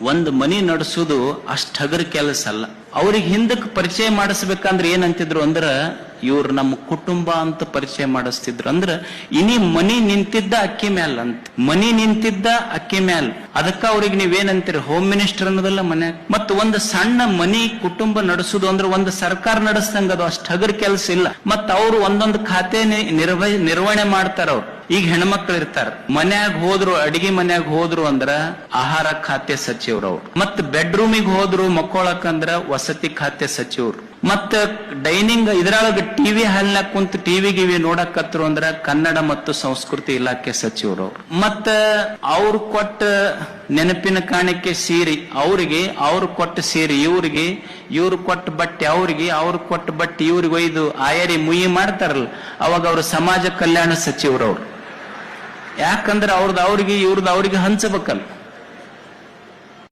ಒಂದು ಮನಿ ನಡೆಸುದು ಅಷ್ಟ್ ಹಗರ್ ಕೆಲಸ ಅಲ್ಲ. ಅವ್ರಿಗೆ ಹಿಂದಕ್ಕೆ ಪರಿಚಯ ಮಾಡಿಸ್ಬೇಕಂದ್ರೆ ಏನಂತಿದ್ರು ಅಂದ್ರ ಇವ್ರು ನಮ್ಮ ಕುಟುಂಬ ಅಂತ ಪರಿಚಯ ಮಾಡಿಸ್ತಿದ್ರು. ಅಂದ್ರ ಇನಿ ಮನಿ ನಿಂತಿದ್ದ ಅಕ್ಕಿ ಮ್ಯಾಲ ಅಂತ, ಮನಿ ನಿಂತಿದ್ದ ಅಕ್ಕಿ ಮ್ಯಾಲ. ಅದಕ್ಕ ಅವ್ರಿಗೆ ನೀವೇನಂತೀರಿ, ಹೋಮ್ ಮಿನಿಸ್ಟರ್ ಅನ್ನೋದಲ್ಲ ಮನ್ಯಾಗ. ಮತ್ ಒಂದು ಸಣ್ಣ ಮನಿ ಕುಟುಂಬ ನಡೆಸುದು ಅಂದ್ರೆ ಒಂದು ಸರ್ಕಾರ ನಡೆಸ್ದಂಗ ಅದು ಅಷ್ಟ್ ಹಗರ್ ಕೆಲಸ ಇಲ್ಲ. ಮತ್ ಅವ್ರು ಒಂದೊಂದು ಖಾತೆ ನಿರ್ವಹಣೆ ಮಾಡ್ತಾರ. ಅವ್ರು ಈಗ ಹೆಣ್ಮಕ್ಳು ಇರ್ತಾರ, ಮನ್ಯಾಗ ಹೋದ್ರು, ಅಡಿಗೆ ಮನ್ಯಾಗ ಹೋದ್ರು ಅಂದ್ರ ಆಹಾರ ಖಾತೆ ಸಚಿವರು. ಮತ್ ಬೆಡ್ರೂಮಿಗೆ ಹೋದ್ರು ಮಕ್ಕೊಳಕಂದ್ರ ವಸತಿ ಖಾತೆ ಸಚಿವರು. ಮತ್ತ ಡೈನಿಂಗ್ ಇದ್ರೊಳಗ ಟಿವಿ ಹಾಲ್ನಾಗ ಕುಂತ ಟಿವಿ ಗಿವಿ ನೋಡಕತ್ರು ಅಂದ್ರ ಕನ್ನಡ ಮತ್ತು ಸಂಸ್ಕೃತಿ ಇಲಾಖೆ ಸಚಿವರು. ಮತ್ತ ಅವ್ರು ಕೊಟ್ಟ ನೆನಪಿನ ಕಾಣಿಕೆ ಸೀರೆ ಅವ್ರಿಗೆ, ಅವ್ರು ಕೊಟ್ಟ ಸೀರೆ ಇವ್ರಿಗೆ, ಇವ್ರು ಕೊಟ್ಟ ಬಟ್ಟೆ ಅವ್ರಿಗೆ, ಅವ್ರು ಕೊಟ್ಟ ಬಟ್ಟೆ ಇವ್ರಿಗೆ ಒಯ್ದು ಆಯರಿ ಮುಯಿ ಮಾಡ್ತಾರಲ್ಲ, ಅವಾಗ ಅವ್ರು ಸಮಾಜ ಕಲ್ಯಾಣ ಸಚಿವರು. ಅವ್ರು ಯಾಕಂದ್ರೆ ಅವ್ರದ್ದು ಅವ್ರಿಗೆ, ಇವ್ರದ್ದು ಅವ್ರಿಗೆ ಹಂಚಬೇಕಲ್ಲ.